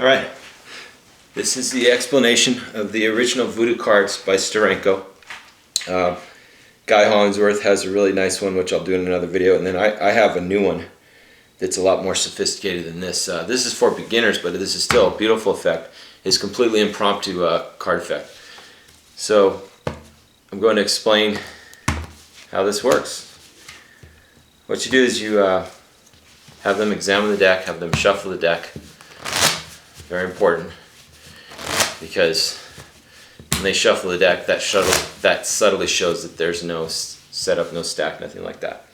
Alright, this is the explanation of the original Voo-Doo cards by Steranko. Guy Hollingsworth has a really nice one, which I'll do in another video, and then I have a new one that's a lot more sophisticated than this. This is for beginners, but this is still a beautiful effect. It's completely impromptu card effect. So I'm going to explain how this works. What you do is you have them examine the deck, have them shuffle the deck. Very important, because when they shuffle the deck, that subtly shows that there's no setup, no stack, nothing like that.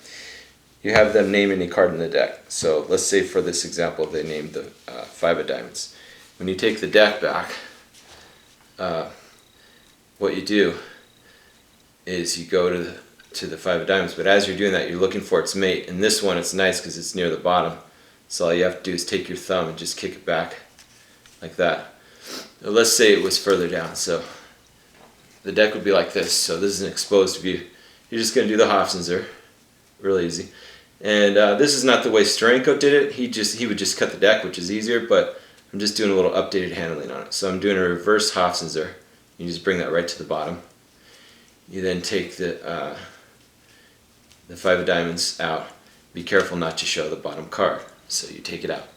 You have them name any card in the deck. So let's say for this example they named the 5 of diamonds. When you take the deck back, what you do is you go to the 5 of diamonds, but as you're doing that you're looking for its mate. And this one, it's nice because it's near the bottom, so all you have to do is take your thumb and just kick it back like that. Now let's say it was further down, so the deck would be like this. So this is an exposed view. You're just going to do the Hofzinser, really easy. And this is not the way Steranko did it. He would just cut the deck, which is easier, but I'm just doing a little updated handling on it. So I'm doing a reverse Hofzinser. You just bring that right to the bottom. You then take the 5 of diamonds out. Be careful not to show the bottom card. So you take it out.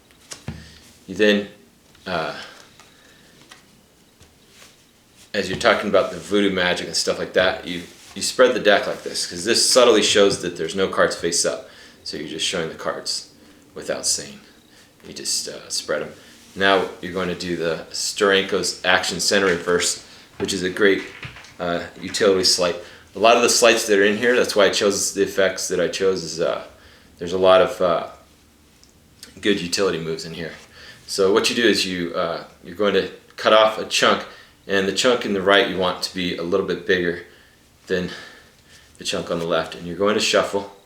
You then, as you're talking about the voodoo magic and stuff like that, you spread the deck like this, because this subtly shows that there's no cards face up. So you're just showing the cards without saying. You just spread them. Now you're going to do the Steranko's Action Center Reverse, which is a great utility sleight. A lot of the sleights that are in here, that's why I chose the effects that I chose, is there's a lot of good utility moves in here. So what you do is you're going to cut off a chunk, and the chunk in the right you want to be a little bit bigger than the chunk on the left. And you're going to shuffle.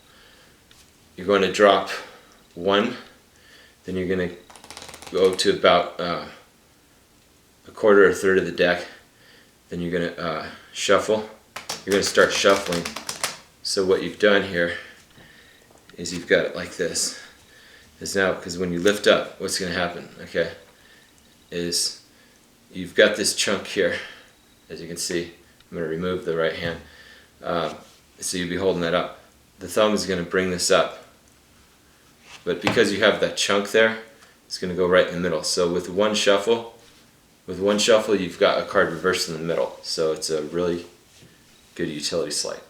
You're going to drop 1, then you're going to go to about a quarter or a third of the deck. Then you're going to shuffle. You're going to start shuffling. So what you've done here is you've got it like this. Is now, because when you lift up, what's going to happen, okay, is you've got this chunk here, as you can see. I'm going to remove the right hand, so you'll be holding that up. The thumb is going to bring this up, but because you have that chunk there, it's going to go right in the middle. So with one shuffle, you've got a card reversed in the middle. So it's a really good utility sleight.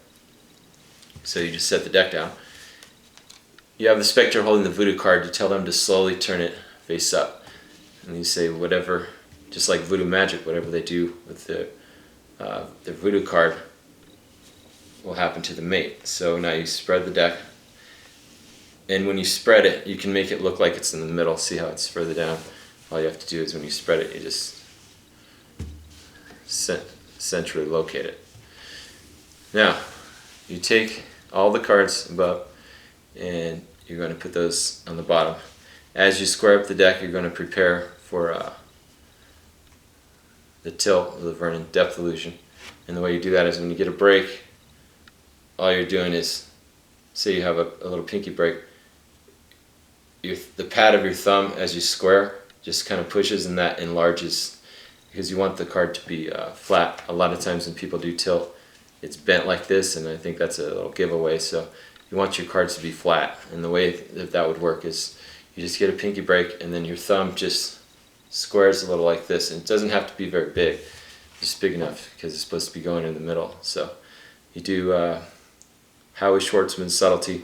So you just set the deck down. You have the specter holding the voodoo card. You tell them to slowly turn it face up. And you say whatever, just like voodoo magic, whatever they do with the voodoo card will happen to the mate. So now you spread the deck. And when you spread it, you can make it look like it's in the middle. See how it's further down? All you have to do is when you spread it, you just centrally locate it. Now, you take all the cards above, and you're going to put those on the bottom. As you square up the deck, you're going to prepare for the tilt of the Vernon depth illusion. And the way you do that is when you get a break, all you're doing is, say you have a little pinky break, the pad of your thumb as you square just kind of pushes, and that enlarges, because you want the card to be flat. A lot of times when people do tilt, it's bent like this, and I think that's a little giveaway. So you want your cards to be flat, and the way that would work is you just get a pinky break, and then your thumb just squares a little like this. And it doesn't have to be very big, just big enough, because it's supposed to be going in the middle. So you do Howie Schwartzman's subtlety.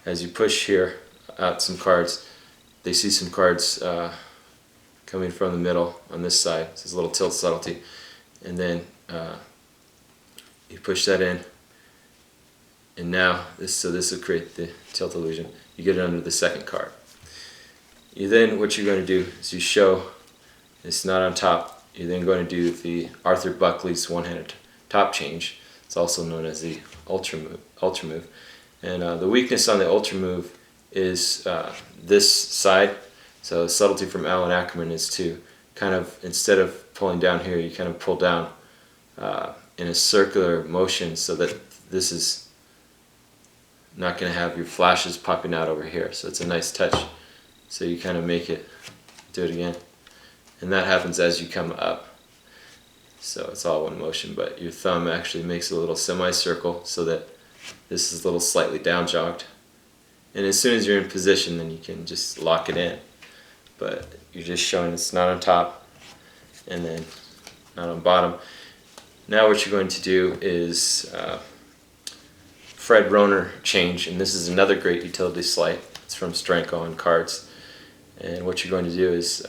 As you push here out some cards, they see some cards coming from the middle on this side. This is a little tilt subtlety, and then you push that in, and now this will create the tilt illusion. You get it under the second card. You then, what you're going to do is you show it's not on top. You're then going to do the Arthur Buckley's one-handed top change. It's also known as the ultra move. And the weakness on the ultra move is this side. So the subtlety from Alan Ackerman is to kind of, instead of pulling down here, you kind of pull down in a circular motion, so that this is not going to have your flashes popping out over here. So it's a nice touch. So you kind of make it, do it again. and that happens as you come up. So it's all one motion, but your thumb actually makes a little semicircle so that this is a little slightly down jogged. And as soon as you're in position, then you can just lock it in. But you're just showing it's not on top and then not on bottom. Now what you're going to do is Fred Roner change, and this is another great utility sleight. It's from Stranko on cards. And what you're going to do is,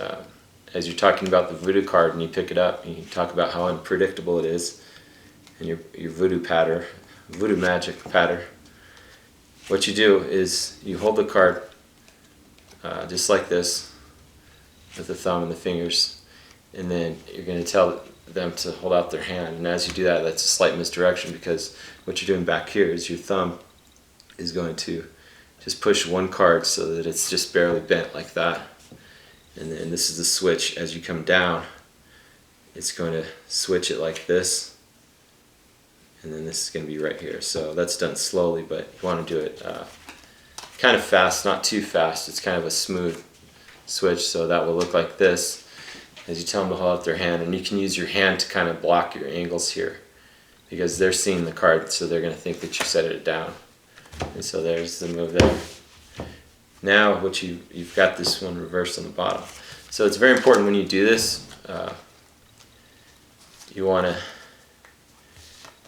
as you're talking about the Voo-Doo card and you pick it up, and you talk about how unpredictable it is, and your Voo-Doo magic patter, what you do is you hold the card just like this with the thumb and the fingers, and then you're going to tell them to hold out their hand. And as you do that, that's a slight misdirection, because what you're doing back here is your thumb is going to just push one card so that it's just barely bent like that. And then this is the switch. As you come down, it's going to switch it like this. And then this is going to be right here. So that's done slowly, but you want to do it kind of fast, not too fast. It's kind of a smooth switch, so that will look like this as you tell them to hold out their hand. And you can use your hand to kind of block your angles here, because they're seeing the card, so they're going to think that you set it down. And so there's the move there. Now what you've got this one reversed on the bottom. So it's very important when you do this, you want to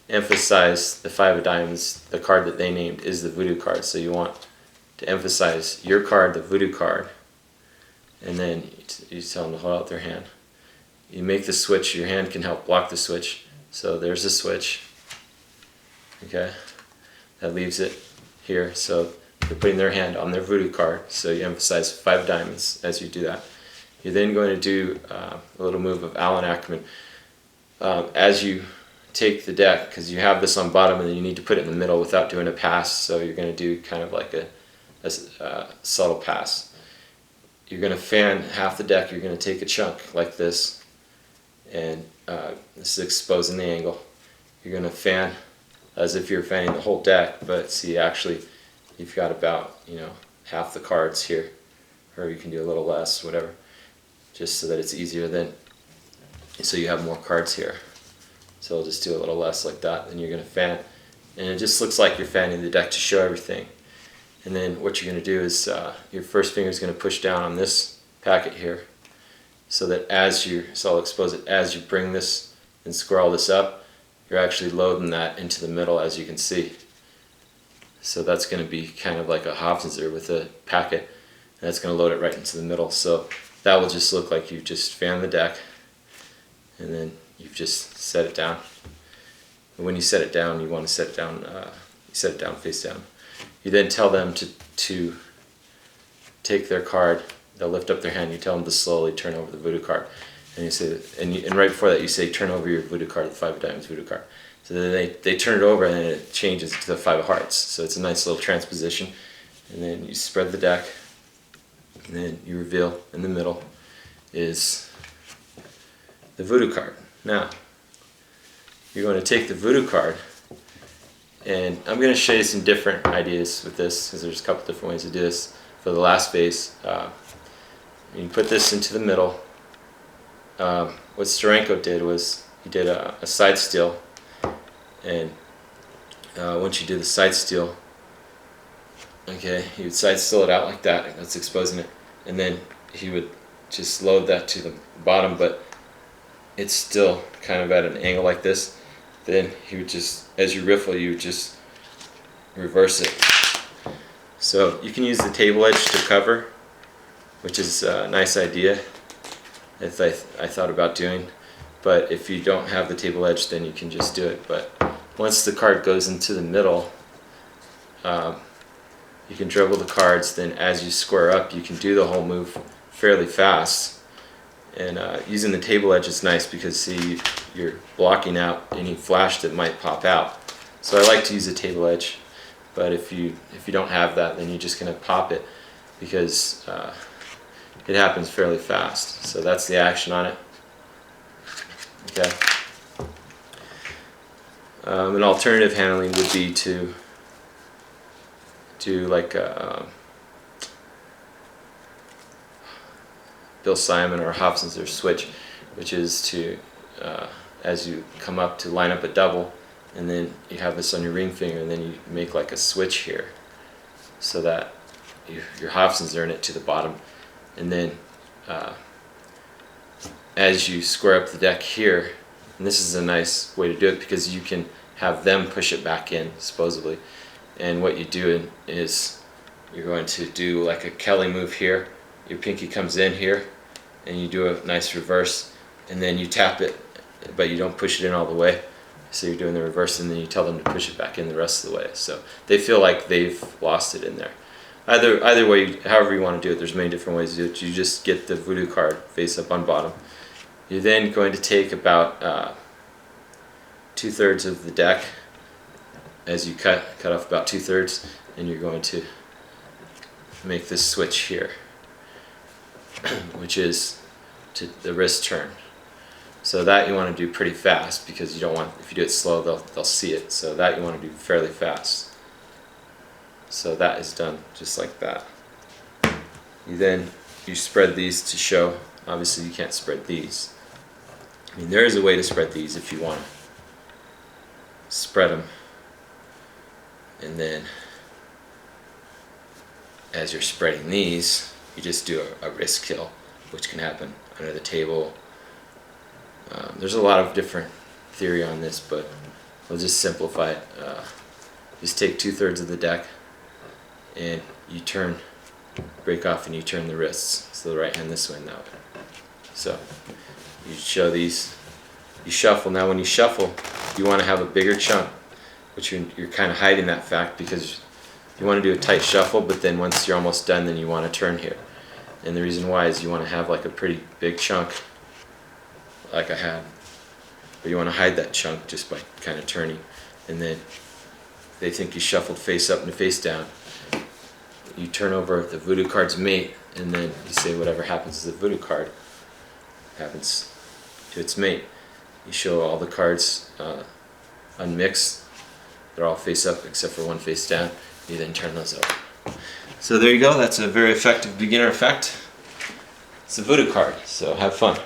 emphasize the 5 of diamonds. The card that they named is the Voo-Doo card, so you want to emphasize your card, the Voo-Doo card, and then you tell them to hold out their hand. You make the switch, your hand can help block the switch. So there's the switch, okay, that leaves it here. So they're putting their hand on their Voo-Doo card, so you emphasize 5 diamonds as you do that. You're then going to do a little move of Alan Ackerman. As you take the deck, because you have this on bottom and then you need to put it in the middle without doing a pass, so you're going to do kind of like a subtle pass. You're going to fan half the deck. You're going to take a chunk like this, and this is exposing the angle. You're going to fan as if you're fanning the whole deck, but see, actually you've got about, half the cards here, or you can do a little less, whatever, just so that it's easier then, so you have more cards here. So I'll just do a little less like that, then you're going to fan, and it just looks like you're fanning the deck to show everything. And then what you're going to do is your first finger is going to push down on this packet here, so that so I'll expose it, as you bring this and scroll this up, you're actually loading that into the middle, as you can see. So that's going to be kind of like a Hofzinser with a packet, and that's going to load it right into the middle. So that will just look like you just fan the deck, and then you've just set it down. And when you set it down, you want to set it down, face down. You then tell them to take their card. They'll lift up their hand. You tell them to slowly turn over the Voo-Doo card, and you say, and right before that you say, turn over your Voo-Doo card, the 5 of diamonds Voo-Doo card. So then they turn it over, and then it changes to the 5 of hearts. So it's a nice little transposition. And then you spread the deck, and then you reveal in the middle is the Voo-Doo card. Now you're going to take the Voo-Doo card, and I'm going to show you some different ideas with this, because there's a couple different ways to do this. For the last phase, you put this into the middle. What Stranko did was he did a side steal, and once you do the side steal, okay, he would side steal it out like that. That's exposing it, and then he would just load that to the bottom, but it's still kind of at an angle like this. Then he would just, as you riffle, you would just reverse it. So you can use the table edge to cover, which is a nice idea that I thought about doing. But if you don't have the table edge, then you can just do it. But once the card goes into the middle, you can dribble the cards. Then as you square up, you can do the whole move fairly fast. And using the table edge is nice, because see, you're blocking out any flash that might pop out. So I like to use a table edge, but if you don't have that, then you're just going to pop it, because it happens fairly fast. So that's the action on it. Okay. An alternative handling would be to do like a Bill Simon or Hobson's or switch, which is to, as you come up, to line up a double, and then you have this on your ring finger, and then you make like a switch here, so that your Hobsons are in it to the bottom, and then as you square up the deck here, and this is a nice way to do it because you can have them push it back in, supposedly. And what you do is you're going to do like a Kelly move here. Your pinky comes in here, and you do a nice reverse, and then you tap it, but you don't push it in all the way. So you're doing the reverse, and then you tell them to push it back in the rest of the way. So they feel like they've lost it in there. Either way, however you want to do it, there's many different ways to do it. You just get the Voo-Doo card face up on bottom. You're then going to take about 2/3 of the deck as you cut off about 2/3, and you're going to make this switch here, which is to the wrist turn. So that you want to do pretty fast, because you don't want, if you do it slow, they'll see it. So that you want to do fairly fast. So that is done just like that. You spread these to show. Obviously you can't spread these. I mean, there is a way to spread these if you want to spread them, and then as you're spreading these, you just do a wrist kill, which can happen under the table. There's a lot of different theory on this, but we'll just simplify it. Just take 2/3 of the deck, and you break off, and you turn the wrists, so the right hand this way and that way. So you show these, you shuffle. Now when you shuffle, you want to have a bigger chunk, which you're kind of hiding that fact, because you want to do a tight shuffle, but then once you're almost done, then you want to turn here. And the reason why is you want to have like a pretty big chunk, like I had, but you want to hide that chunk just by kind of turning. And then they think you shuffled face up and face down. You turn over the Voo-Doo card's mate, and then you say whatever happens to the Voo-Doo card happens to its mate. You show all the cards unmixed. They're all face up except for one face down. You then turn those over. So there you go. That's a very effective beginner effect. It's a Voo-Doo card, so have fun.